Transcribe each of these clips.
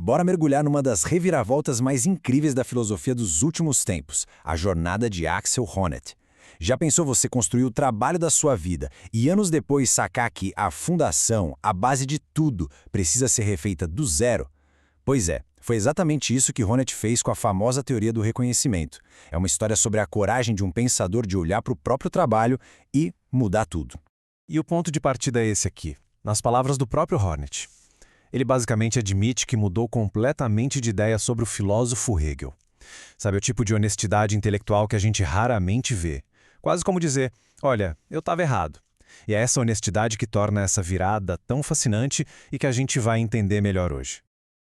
Bora mergulhar numa das reviravoltas mais incríveis da filosofia dos últimos tempos, a jornada de Axel Honneth. Já pensou você construir o trabalho da sua vida e anos depois sacar que a fundação, a base de tudo, precisa ser refeita do zero? Pois é, foi exatamente isso que Honneth fez com a famosa teoria do reconhecimento. É uma história sobre a coragem de um pensador de olhar para o próprio trabalho e mudar tudo. E o ponto de partida é esse aqui, nas palavras do próprio Honneth. Ele basicamente admite que mudou completamente de ideia sobre o filósofo Hegel. Sabe, o tipo de honestidade intelectual que a gente raramente vê. Quase como dizer, olha, eu estava errado. E é essa honestidade que torna essa virada tão fascinante e que a gente vai entender melhor hoje.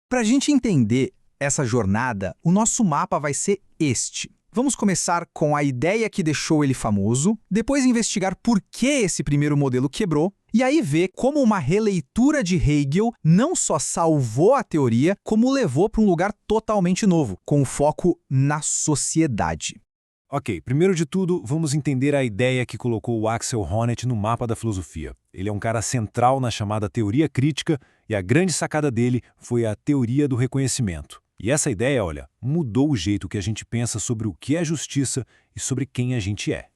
Para a gente entender essa jornada, o nosso mapa vai ser este. Vamos começar com a ideia que deixou ele famoso, depois investigar por que esse primeiro modelo quebrou, e aí ver como uma releitura de Hegel não só salvou a teoria, como levou para um lugar totalmente novo, com foco na sociedade. Ok, primeiro de tudo, vamos entender a ideia que colocou o Axel Honneth no mapa da filosofia. Ele é um cara central na chamada teoria crítica, e a grande sacada dele foi a teoria do reconhecimento. E essa ideia, olha, mudou o jeito que a gente pensa sobre o que é justiça e sobre quem a gente é.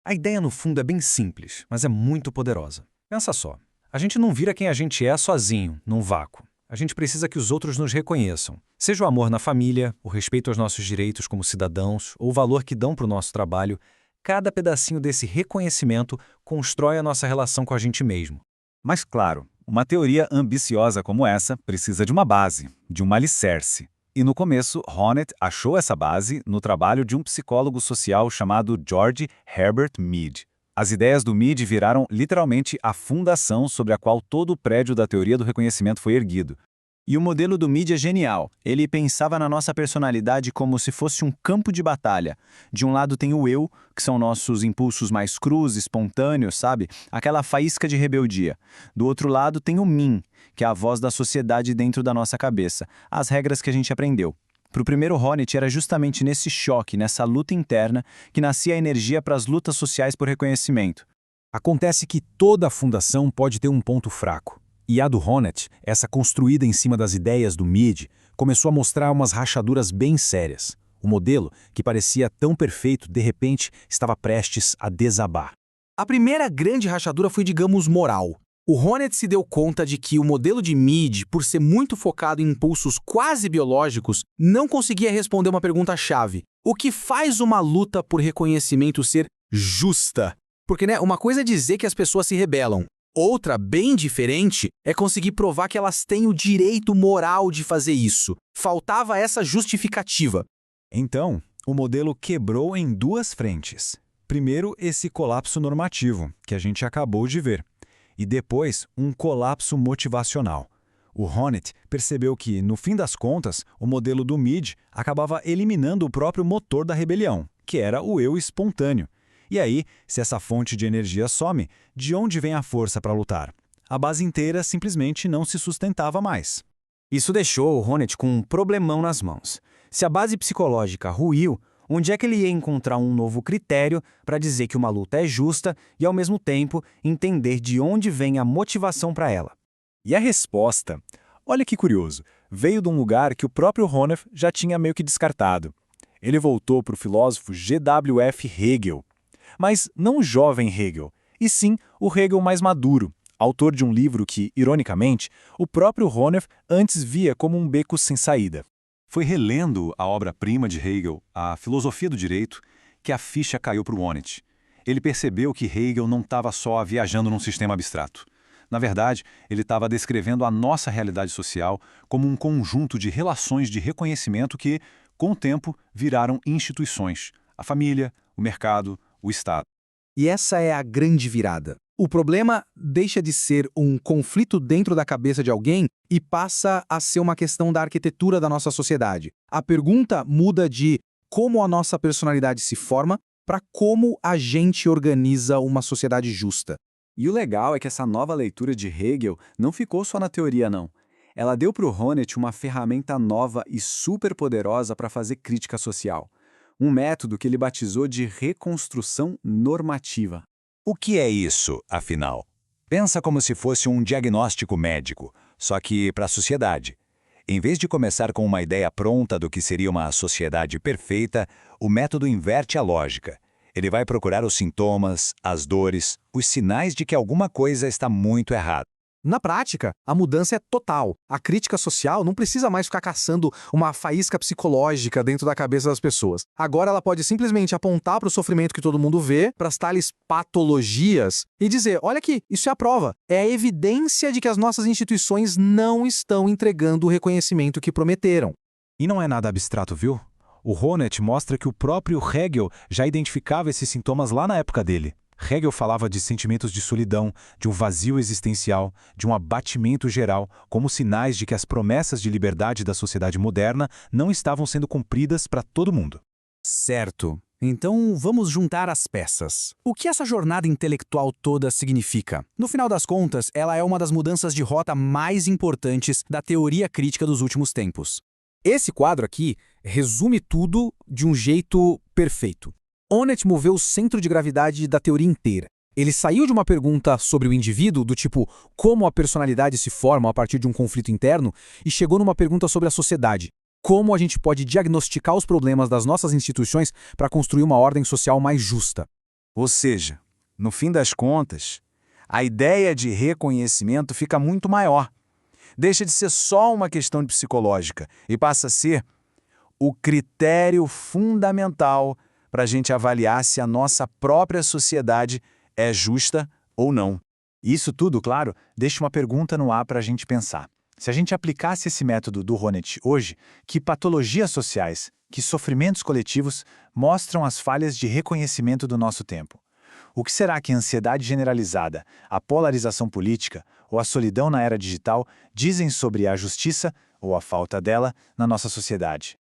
A ideia, no fundo, é bem simples, mas é muito poderosa. Pensa só, a gente não vira quem a gente é sozinho, num vácuo. A gente precisa que os outros nos reconheçam. Seja o amor na família, o respeito aos nossos direitos como cidadãos, ou o valor que dão para o nosso trabalho, cada pedacinho desse reconhecimento constrói a nossa relação com a gente mesmo. Mas claro, uma teoria ambiciosa como essa precisa de uma base, de um alicerce. E no começo, Honneth achou essa base no trabalho de um psicólogo social chamado George Herbert Mead. As ideias do Mead viraram literalmente a fundação sobre a qual todo o prédio da teoria do reconhecimento foi erguido. E o modelo do Mead é genial. Ele pensava na nossa personalidade como se fosse um campo de batalha. De um lado tem o eu, que são nossos impulsos mais crus, espontâneos, sabe? Aquela faísca de rebeldia. Do outro lado tem o mim, que é a voz da sociedade dentro da nossa cabeça, as regras que a gente aprendeu. Para o primeiro Honneth era justamente nesse choque, nessa luta interna, que nascia a energia para as lutas sociais por reconhecimento. Acontece que toda fundação pode ter um ponto fraco. E a do Honneth, essa construída em cima das ideias do Mead, começou a mostrar umas rachaduras bem sérias. O modelo, que parecia tão perfeito, de repente, estava prestes a desabar. A primeira grande rachadura foi, digamos, moral. O Honneth se deu conta de que o modelo de Mead, por ser muito focado em impulsos quase biológicos, não conseguia responder uma pergunta-chave. O que faz uma luta por reconhecimento ser justa? Porque, uma coisa é dizer que as pessoas se rebelam. Outra, bem diferente, é conseguir provar que elas têm o direito moral de fazer isso. Faltava essa justificativa. Então, o modelo quebrou em duas frentes. Primeiro, esse colapso normativo, que a gente acabou de ver. E depois, um colapso motivacional. O Honneth percebeu que, no fim das contas, o modelo do Mead acabava eliminando o próprio motor da rebelião, que era o eu espontâneo. E aí, se essa fonte de energia some, de onde vem a força para lutar? A base inteira simplesmente não se sustentava mais. Isso deixou o Honneth com um problemão nas mãos. Se a base psicológica ruiu, onde é que ele ia encontrar um novo critério para dizer que uma luta é justa e, ao mesmo tempo, entender de onde vem a motivação para ela? E a resposta, olha que curioso, veio de um lugar que o próprio Honneth já tinha meio que descartado. Ele voltou para o filósofo G.W.F. Hegel. Mas não o jovem Hegel, e sim o Hegel mais maduro, autor de um livro que, ironicamente, o próprio Honneth antes via como um beco sem saída. Foi relendo a obra-prima de Hegel, A Filosofia do Direito, que a ficha caiu para o Honneth. Ele percebeu que Hegel não estava só viajando num sistema abstrato. Na verdade, ele estava descrevendo a nossa realidade social como um conjunto de relações de reconhecimento que, com o tempo, viraram instituições. A família, o mercado, o Estado. E essa é a grande virada. O problema deixa de ser um conflito dentro da cabeça de alguém e passa a ser uma questão da arquitetura da nossa sociedade. A pergunta muda de como a nossa personalidade se forma para como a gente organiza uma sociedade justa. E o legal é que essa nova leitura de Hegel não ficou só na teoria, não. Ela deu para o Honneth uma ferramenta nova e super poderosa para fazer crítica social. Um método que ele batizou de reconstrução normativa. O que é isso, afinal? Pensa como se fosse um diagnóstico médico, só que para a sociedade. Em vez de começar com uma ideia pronta do que seria uma sociedade perfeita, o método inverte a lógica. Ele vai procurar os sintomas, as dores, os sinais de que alguma coisa está muito errada. Na prática, a mudança é total. A crítica social não precisa mais ficar caçando uma faísca psicológica dentro da cabeça das pessoas. Agora ela pode simplesmente apontar para o sofrimento que todo mundo vê, para as tais patologias, e dizer, olha aqui, isso é a prova. É a evidência de que as nossas instituições não estão entregando o reconhecimento que prometeram. E não é nada abstrato, viu? O Honneth mostra que o próprio Hegel já identificava esses sintomas lá na época dele. Hegel falava de sentimentos de solidão, de um vazio existencial, de um abatimento geral, como sinais de que as promessas de liberdade da sociedade moderna não estavam sendo cumpridas para todo mundo. Certo. Então, vamos juntar as peças. O que essa jornada intelectual toda significa? No final das contas, ela é uma das mudanças de rota mais importantes da teoria crítica dos últimos tempos. Esse quadro aqui resume tudo de um jeito perfeito. Honneth moveu o centro de gravidade da teoria inteira. Ele saiu de uma pergunta sobre o indivíduo, do tipo como a personalidade se forma a partir de um conflito interno, e chegou numa pergunta sobre a sociedade. Como a gente pode diagnosticar os problemas das nossas instituições para construir uma ordem social mais justa? Ou seja, no fim das contas, a ideia de reconhecimento fica muito maior. Deixa de ser só uma questão psicológica e passa a ser o critério fundamental para a gente avaliar se a nossa própria sociedade é justa ou não. Isso tudo, claro, deixa uma pergunta no ar para a gente pensar. Se a gente aplicasse esse método do Honneth hoje, que patologias sociais, que sofrimentos coletivos mostram as falhas de reconhecimento do nosso tempo? O que será que a ansiedade generalizada, a polarização política ou a solidão na era digital dizem sobre a justiça, ou a falta dela, na nossa sociedade?